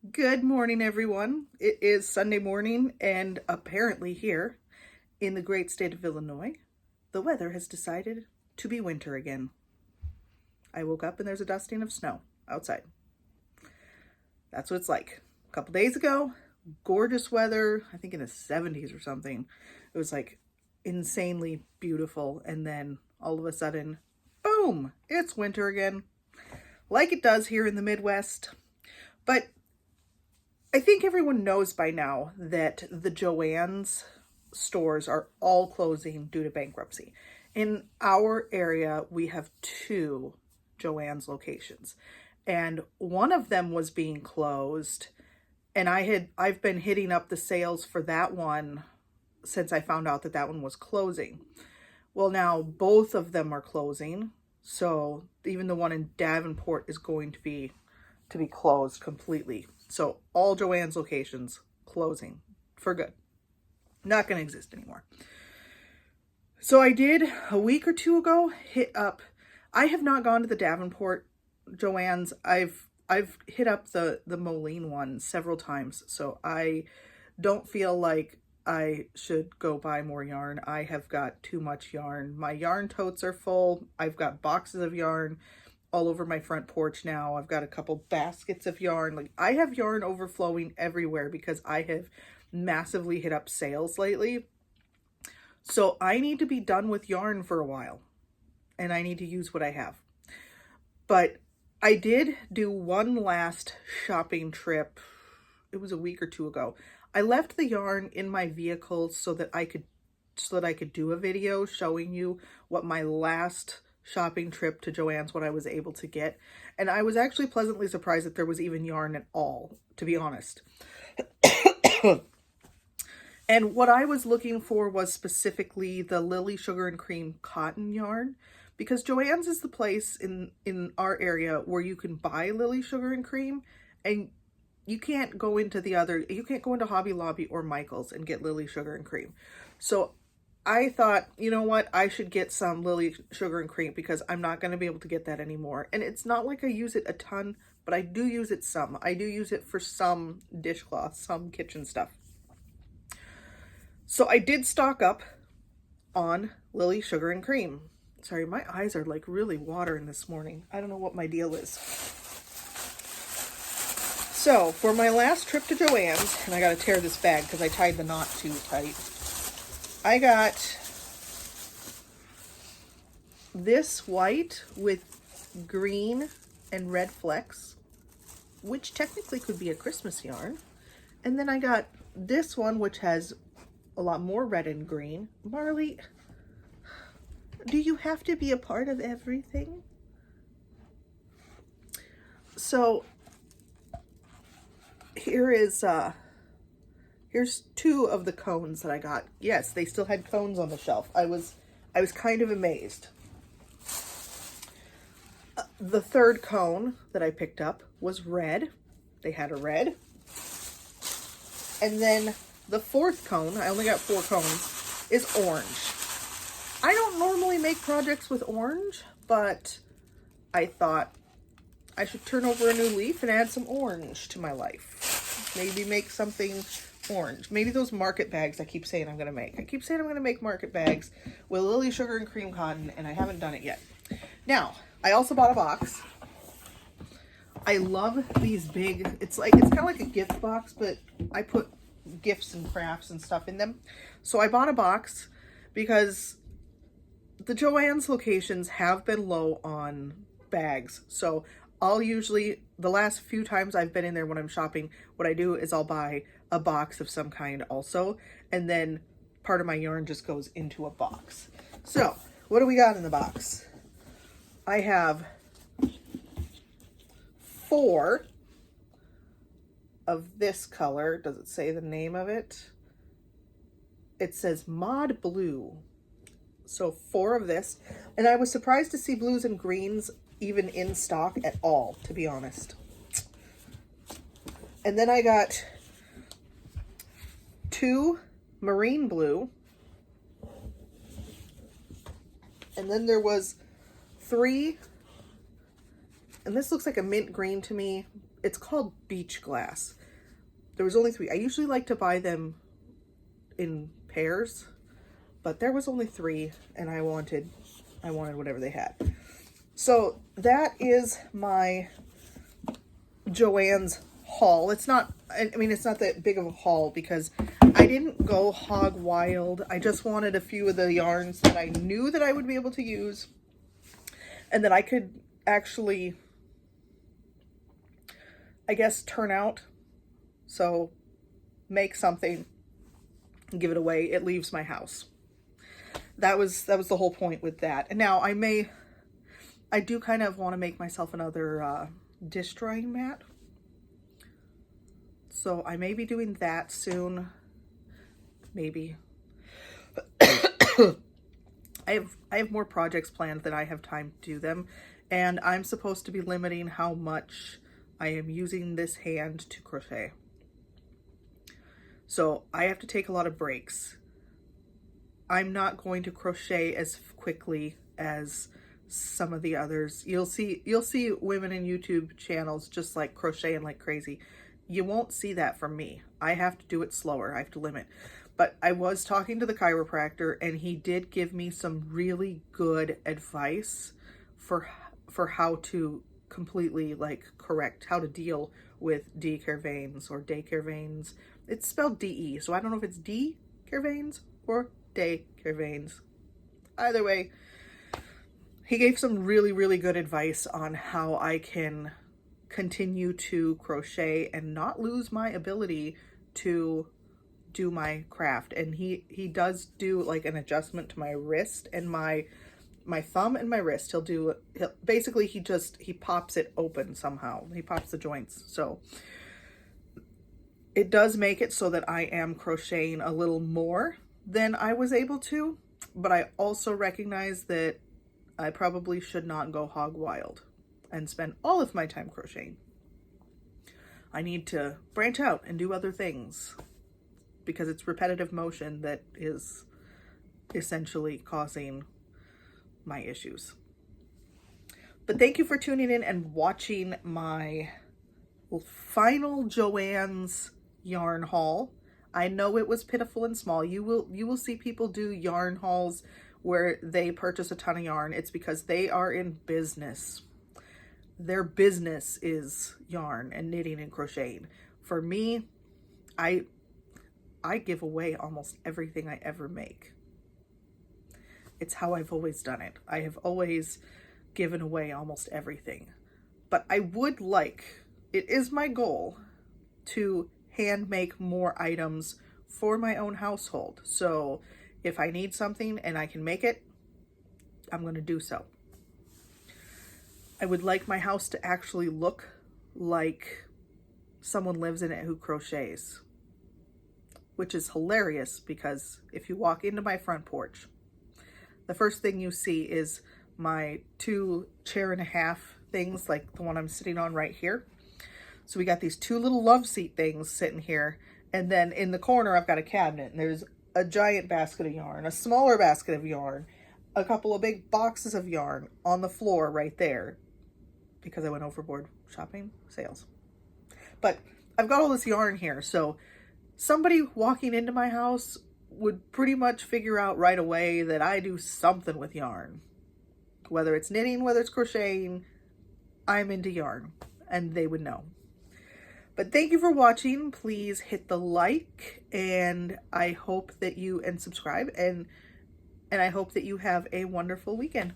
Good morning, everyone. It is Sunday morning, and apparently here in the great state of Illinois, the weather has decided to be winter again. I woke up and there's a dusting of snow outside. That's what it's like. A couple days ago, gorgeous weather, I think in the 70s or something. It was like insanely beautiful, and then all of a sudden, boom, it's winter again, like it does here in the Midwest. But I think everyone knows by now that the Joann's stores are all closing due to bankruptcy. In our area, we have two Joann's locations, and one of them was being closed, and I've been hitting up the sales for that one since I found out that that one was closing. Well, now both of them are closing, so even the one in Davenport is going to be closed completely. So all Joann's locations closing for good. Not going to exist anymore. So I did a week or two ago hit up. I have not gone to the Davenport Joann's. I've hit up the Moline one several times. So I don't feel like I should go buy more yarn. I have got too much yarn. My yarn totes are full. I've got boxes of yarn all over my front porch now. I've got a couple baskets of yarn. Like, I have yarn overflowing everywhere because I have massively hit up sales lately. So I need to be done with yarn for a while, and I need to use what I have. But I did do one last shopping trip. It was a week or two ago. I left the yarn in my vehicle so that I could do a video showing you what my last shopping trip to Joann's, what I was able to get. And I was actually pleasantly surprised that there was even yarn at all, to be honest. And what I was looking for was specifically the Lily Sugar and Cream cotton yarn, because Joann's is the place in our area where you can buy Lily Sugar and Cream, and you can't go into Hobby Lobby or Michael's and get Lily Sugar and Cream. So I thought, you know what, I should get some Lily Sugar and Cream because I'm not going to be able to get that anymore. And it's not like I use it a ton, but I do use it some. I do use it for some dishcloth, some kitchen stuff. So I did stock up on Lily Sugar and Cream. Sorry, my eyes are like really watering this morning. I don't know what my deal is. So for my last trip to Joann's, and I got to tear this bag because I tied the knot too tight. I got this white with green and red flecks, which technically could be a Christmas yarn. And then I got this one, which has a lot more red and green. Marley, do you have to be a part of everything? So here's two of the cones that I got. Yes, they still had cones on the shelf. I was kind of amazed. The third cone that I picked up was red. They had a red. And then the fourth cone, I only got 4 cones, is orange. I don't normally make projects with orange, but I thought I should turn over a new leaf and add some orange to my life. Maybe make something orange. Maybe those market bags I keep saying I'm going to make. I keep saying I'm going to make market bags with Lily Sugar and Cream cotton, and I haven't done it yet. Now, I also bought a box. I love these big, it's kind of like a gift box, but I put gifts and crafts and stuff in them. So I bought a box because the Joann's locations have been low on bags. So I'll usually, the last few times I've been in there when I'm shopping, what I do is I'll buy a box of some kind also, and then part of my yarn just goes into a box. So what do we got in the box? I have 4 of this color. Does it say the name of it? It says Mod Blue. So 4 of this. And I was surprised to see blues and greens even in stock at all, to be honest. And then I got 2 marine blue. And then there was 3, and this looks like a mint green to me. it's called beach glass. There was only 3. I usually like to buy them in pairs, but there was only 3 and I wanted whatever they had. So that is my Joann's haul. It's not, I mean, it's not that big of a haul because I didn't go hog wild. I just wanted a few of the yarns that I knew that I would be able to use and that I could actually, I guess, turn out. So make something and give it away. It leaves my house. That was the whole point with that. And now I do kind of want to make myself another dish drying mat. So I may be doing that soon. Maybe. I have more projects planned than I have time to do them. And I'm supposed to be limiting how much I am using this hand to crochet. So I have to take a lot of breaks. I'm not going to crochet as quickly as some of the others. You'll see women in YouTube channels just like crocheting like crazy. You won't see that from me. I have to do it slower. I have to limit. But I was talking to the chiropractor and he did give me some really good advice for how to completely like correct how to deal with daycare veins or daycare veins. It's spelled D-E, so I don't know if it's daycare veins or daycare veins. Either way, he gave some really, really good advice on how I can continue to crochet and not lose my ability to do my craft. And he does do like an adjustment to my wrist and my thumb and my wrist. Basically he pops it open somehow. He pops the joints. So it does make it so that I am crocheting a little more than I was able to, but I also recognize that I probably should not go hog wild and spend all of my time crocheting. I need to branch out and do other things because it's repetitive motion that is essentially causing my issues. But thank you for tuning in and watching my final Joann's yarn haul. I know it was pitiful and small. You will see people do yarn hauls where they purchase a ton of yarn. It's because they are in business. Their business is yarn and knitting and crocheting. For me, I give away almost everything I ever make. It's how I've always done it. I have always given away almost everything. But I would like, it is my goal to hand make more items for my own household. So if I need something and I can make it, I'm going to do so. I would like my house to actually look like someone lives in it who crochets, which is hilarious because if you walk into my front porch, the first thing you see is my 2 chair-and-a-half things, like the one I'm sitting on right here. So we got these 2 little love seat things sitting here. And then in the corner, I've got a cabinet and there's a giant basket of yarn, a smaller basket of yarn, a couple of big boxes of yarn on the floor right there because I went overboard shopping sales. But I've got all this yarn here. So somebody walking into my house would pretty much figure out right away that I do something with yarn. Whether it's knitting, whether it's crocheting, I'm into yarn and they would know. But thank you for watching. Please hit the like and I hope that you, and subscribe, and I hope that you have a wonderful weekend.